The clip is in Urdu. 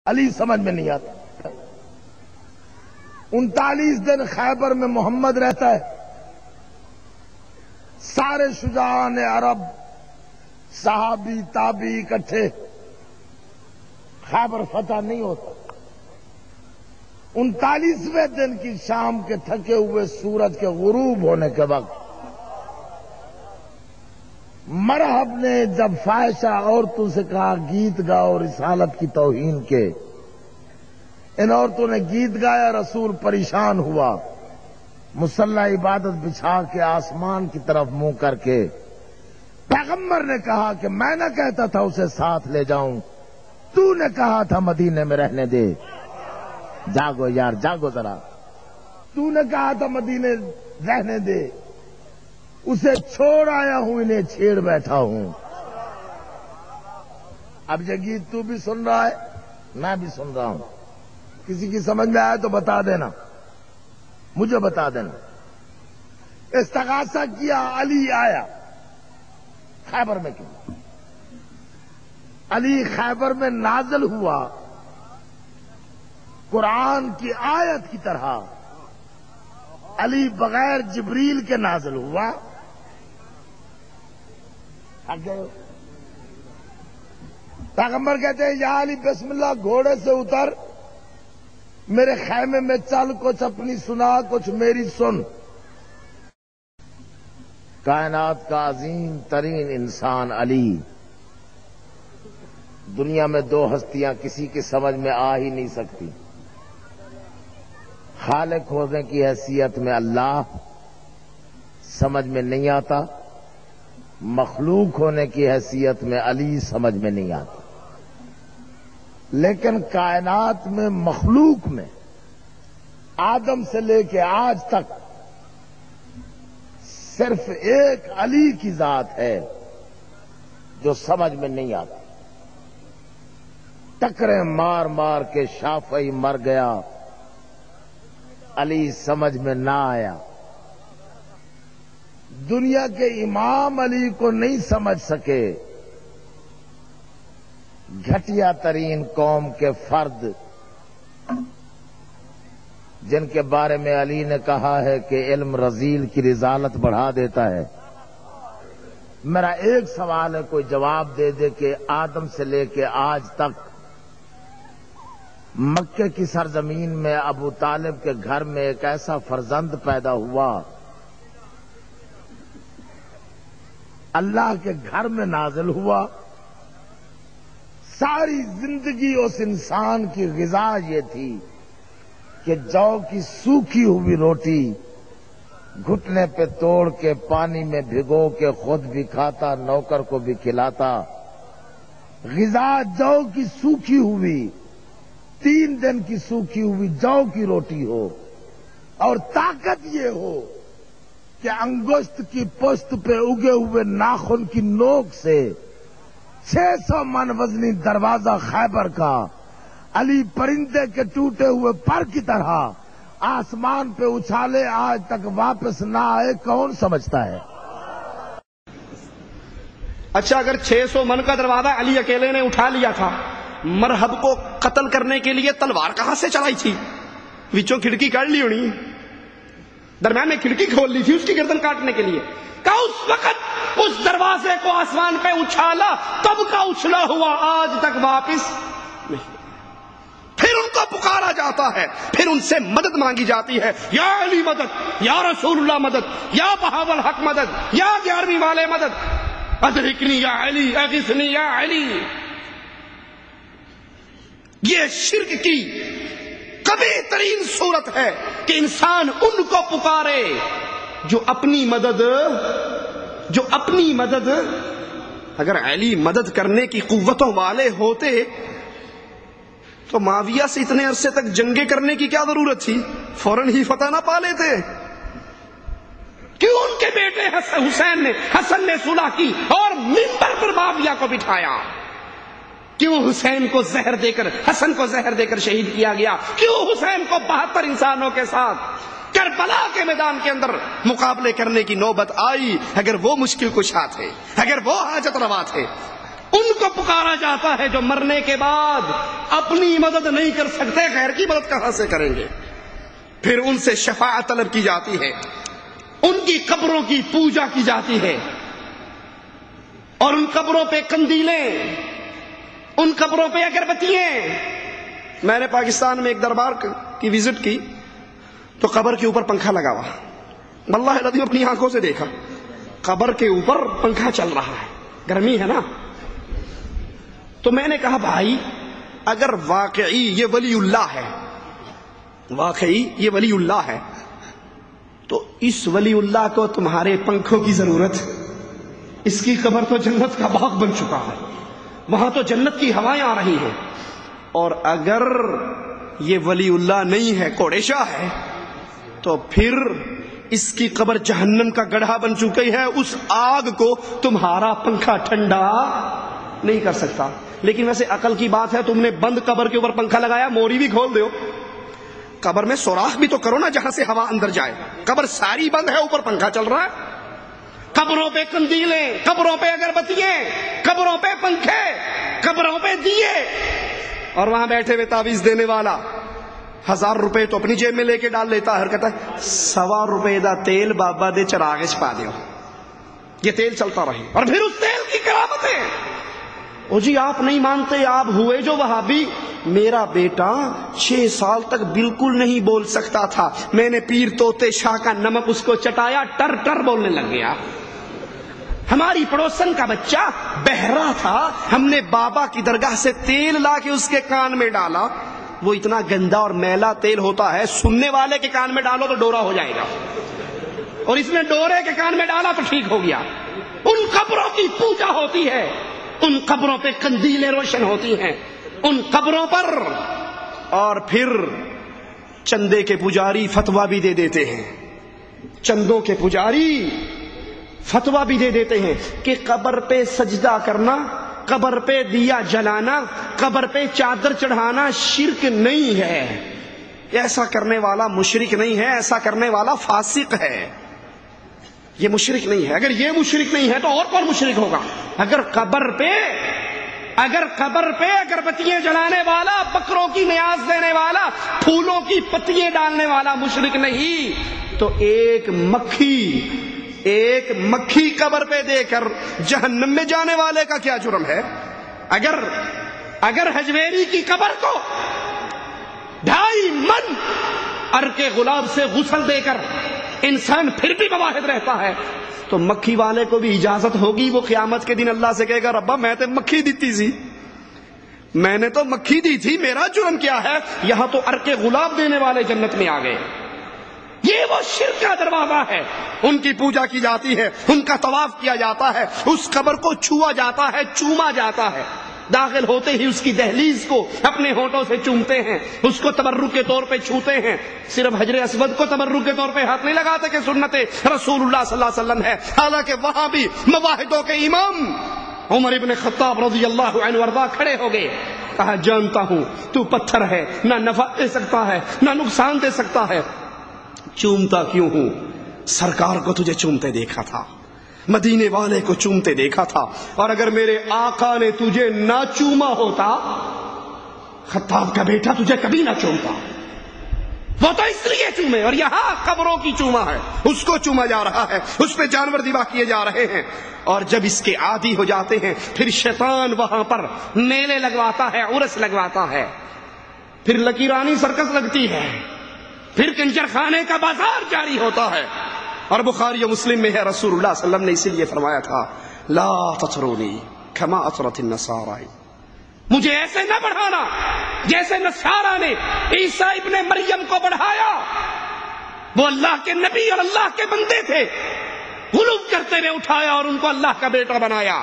علی سمجھ میں نہیں آتا۔ 39 دن خیبر میں محمد رہتا ہے، سارے شجاعان عرب صحابی تابعی اکٹھے، خیبر فتح نہیں ہوتا۔ 39ویں دن کی شام کے تھکے ہوئے سورج کے غروب ہونے کے وقت مرحب نے جب فاحشہ عورتوں سے کہا گیت گاؤ رسالت کی توہین کے، ان عورتوں نے گیت گایا، رسول پریشان ہوا، مصلی عبادت بچھا کے آسمان کی طرف منہ کر کے پیغمبر نے کہا کہ میں نہ کہتا تھا اسے ساتھ لے جاؤں، تو نے کہا تھا مدینے میں رہنے دے۔ جاگو یار جاگو ذرا، تو نے کہا تھا مدینے رہنے دے، اسے چھوڑ آیا ہوں، انہیں چھیڑ بیٹھا ہوں۔ اب یہ گیت تو بھی سن رہا ہے، میں بھی سن رہا ہوں، کسی کی سمجھ میں آیا تو بتا دینا، مجھے بتا دینا۔ استغاثہ کیا، علی آیا خیبر میں، کیوں علی خیبر میں نازل ہوا قرآن کی آیت کی طرح، علی بغیر جبریل کے نازل ہوا۔ پیغمبر کہتے ہیں یا علی بسم اللہ، گھوڑے سے اتر، میرے خیمے میں چل، کچھ اپنی سنا کچھ میری سن۔ کائنات کا عظیم ترین انسان علی، دنیا میں دو ہستیاں کسی کی سمجھ میں آ ہی نہیں سکتی، خالق ہونے کی حیثیت میں اللہ سمجھ میں نہیں آتا، مخلوق ہونے کی حیثیت میں علی سمجھ میں نہیں آتا۔ لیکن کائنات میں مخلوق میں آدم سے لے کے آج تک صرف ایک علی کی ذات ہے جو سمجھ میں نہیں آتی۔ ٹکریں مار مار کے شافعی مر گیا، علی سمجھ میں نہ آیا۔ دنیا کے امام علی کو نہیں سمجھ سکے، گھٹیا ترین قوم کے فرد جن کے بارے میں علی نے کہا ہے کہ علم رذیل کی رذالت بڑھا دیتا ہے۔ میرا ایک سوال ہے، کوئی جواب دے دے کہ آدم سے لے کے آج تک مکے کی سرزمین میں ابو طالب کے گھر میں ایک ایسا فرزند پیدا ہوا، اللہ کے گھر میں نازل ہوا، ساری زندگی اس انسان کی غذا یہ تھی کہ جو کی سوکھی ہوئی روٹی گھٹنے پہ توڑ کے پانی میں بھگو کے خود بھی کھاتا، نوکر کو بھی کھلاتا۔ غذا جو کی سوکھی ہوئی، 3 دن کی سوکھی ہوئی جو کی روٹی ہو، اور طاقت یہ ہو کہ انگشت کی پشت پہ اگے ہوئے ناخن کی نوک سے 600 من وزنی دروازہ خیبر کا علی پرندے کے ٹوٹے ہوئے پر کی طرح آسمان پہ اچھالے، آج تک واپس نہ آئے، کون سمجھتا ہے؟ اچھا، اگر 600 من کا دروازہ علی اکیلے نے اٹھا لیا تھا، مرحب کو قتل کرنے کے لیے تلوار کہاں سے چلائی تھی؟ وچوں کھڑکی کاٹ لی ہونی، درمیان میں کھڑکی کھول لی تھی اس کی گردن کاٹنے کے لیے۔ کہ اس وقت اس دروازے کو آسمان پہ اچھالا، تب کا اچھلا ہوا آج تک واپس نہیں۔ پھر ان کو پکارا جاتا ہے، پھر ان سے مدد مانگی جاتی ہے، یا علی مدد، یا رسول اللہ مدد، یا بہاول حق مدد، یا 11ویں والے مدد، ادرکنی یا علی، اغثنی یا علی۔ یہ شرک کی کبھی ترین صورت ہے کہ انسان ان کو پکارے جو اپنی مدد اگر علی مدد کرنے کی قوتوں والے ہوتے تو معاویہ سے اتنے عرصے تک جنگیں کرنے کی کیا ضرورت تھی؟ فوراً ہی فتح نہ پا لیتے؟ کیوں ان کے بیٹے حسن نے صلح کی اور منبر پر معاویہ کو بٹھایا؟ کیوں حسین کو زہر دے کر، حسن کو زہر دے کر شہید کیا گیا؟ کیوں حسین کو 72 انسانوں کے ساتھ کربلا کے میدان کے اندر مقابلے کرنے کی نوبت آئی؟ اگر وہ مشکل کشا تھے، اگر وہ حاجت روا تھے، ان کو پکارا جاتا ہے جو مرنے کے بعد اپنی مدد نہیں کر سکتے، غیر کی مدد کہاں سے کریں گے؟ پھر ان سے شفاعت طلب کی جاتی ہے، ان کی قبروں کی پوجا کی جاتی ہے، اور ان قبروں پہ قندیلیں، ان قبروں پہ اگربتیاں۔ میں نے پاکستان میں ایک دربار کی وزٹ کی تو قبر کے اوپر پنکھا لگا ہوا، واللہ العظیم اپنی آنکھوں سے دیکھا، قبر کے اوپر پنکھا چل رہا ہے، گرمی ہے نا۔ تو میں نے کہا بھائی اگر واقعی یہ ولی اللہ ہے، واقعی یہ ولی اللہ ہے، تو اس ولی اللہ کو تمہارے پنکھوں کی ضرورت؟ اس کی قبر تو جنت کا باغ بن چکا ہے، وہاں تو جنت کی ہوائیں آ رہی ہیں۔ اور اگر یہ ولی اللہ نہیں ہے، کوڑے شاہ ہے، تو پھر اس کی قبر جہنم کا گڑھا بن چکی ہے، اس آگ کو تمہارا پنکھا ٹھنڈا نہیں کر سکتا۔ لیکن ویسے عقل کی بات ہے، تم نے بند قبر کے اوپر پنکھا لگایا، موری بھی کھول دو، قبر میں سوراخ بھی تو کرو نا جہاں سے ہوا اندر جائے۔ قبر ساری بند ہے، اوپر پنکھا چل رہا ہے، قبروں پہ قندیلیں، قبروں پہ اگربتیاں، قبروں پہ پنکھے، قبروں پہ دیے، اور وہاں بیٹھے ہوئے تعویذ دینے والا 1000 روپے تو اپنی جیب میں لے کے ڈال لیتا ہے، کہتا ہے 100 روپے دا تیل بابا دے چراغ چ پا دیو، یہ تیل چلتا رہے، اور پھر اس تیل کی کرامتیں۔ او جی آپ نہیں مانتے، آپ ہوئے جو وہابی۔ میرا بیٹا 6 سال تک بالکل نہیں بول سکتا تھا، میں نے پیر توتے شاہ کا نمک اس کو چٹایا، ٹر ٹر بولنے لگ گیا۔ ہماری پڑوسن کا بچہ بہرا تھا، ہم نے بابا کی درگاہ سے تیل لا کے اس کے کان میں ڈالا، وہ اتنا گندا اور میلا تیل ہوتا ہے، سننے والے کے کان میں ڈالو تو ڈورا ہو جائے گا، اور اس نے ڈورے کے کان میں ڈالا تو ٹھیک ہو گیا۔ ان قبروں کی پوجا ہوتی ہے، ان قبروں پہ قندیلیں روشن ہوتی ہیں، ان قبروں پر۔ اور پھر چندے کے پجاری فتویٰ بھی دے دیتے ہیں، چندوں کے پجاری فتویٰ بھی دے دیتے ہیں کہ قبر پہ سجدہ کرنا، قبر پہ دیا جلانا، قبر پہ چادر چڑھانا شرک نہیں ہے، ایسا کرنے والا مشرک نہیں ہے، ایسا کرنے والا فاسق ہے، یہ مشرک نہیں ہے۔ اگر یہ مشرک نہیں ہے تو اور کون مشرک ہوگا؟ اگر قبر پہ اگربتیاں جلانے والا، بکروں کی نیاز دینے والا، پھولوں کی پتیاں ڈالنے والا مشرک نہیں، تو ایک مکھی قبر پہ دے کر جہنم میں جانے والے کا کیا جرم ہے؟ اگر حجویری کی قبر کو 2.5 من عرق گلاب سے غسل دے کر انسان پھر بھی مواحد رہتا ہے، تو مکھی والے کو بھی اجازت ہوگی، وہ قیامت کے دن اللہ سے کہے گا ربا میں تے مکھی دیتی سی، میں نے تو مکھی دی تھی، میرا جرم کیا ہے؟ یہاں تو عرق گلاب دینے والے جنت میں آ گئے۔ یہ وہ شرک کا دروازہ ہے، ان کی پوجا کی جاتی ہے، ان کا طواف کیا جاتا ہے، اس قبر کو چھوا جاتا ہے، چوما جاتا ہے، داخل ہوتے ہی اس کی دہلیز کو اپنے ہونٹوں سے چومتے ہیں، اس کو تبرک کے طور پہ چھوتے ہیں۔ صرف حجر اسود کو تبرک کے طور پہ ہاتھ نہیں لگاتے کہ سنت رسول اللہ صلی اللہ علیہ وسلم ہے، حالانکہ وہاں بھی مواحدوں کے امام عمر ابن خطاب رضی اللہ عنہ وارضاہ کھڑے ہو گئے، کہا جانتا ہوں تو پتھر ہے، نہ نفع دے سکتا ہے نہ نقصان دے سکتا ہے، چومتا کیوں ہوں؟ سرکار کو تجھے چومتے دیکھا تھا، مدینے والے کو چومتے دیکھا تھا، اور اگر میرے آقا نے تجھے نہ چوما ہوتا، خطاب کا بیٹا تجھے کبھی نہ چومتا، وہ تو اس لیے چومے۔ اور یہاں قبروں کی چوما ہے، اس کو چوما جا رہا ہے، اس پہ جانور ذبح کیے جا رہے ہیں، اور جب اس کے عادی ہو جاتے ہیں پھر شیطان وہاں پر میلے لگواتا ہے، عرس لگواتا ہے، پھر لکیرانی سرکس لگتی ہے، پھر کنجر خانے کا بازار جاری ہوتا ہے۔ اور بخاری و مسلم میں ہے، رسول اللہ صلی اللہ علیہ وسلم نے اسی لیے فرمایا تھا لا تطرونی کما اطرت النصارى، مجھے ایسے نہ بڑھانا جیسے نصارہ نے عیسیٰ ابن مریم کو بڑھایا، وہ اللہ کے نبی اور اللہ کے بندے تھے، غلو کرتے ہوئے اٹھایا اور ان کو اللہ کا بیٹا بنایا۔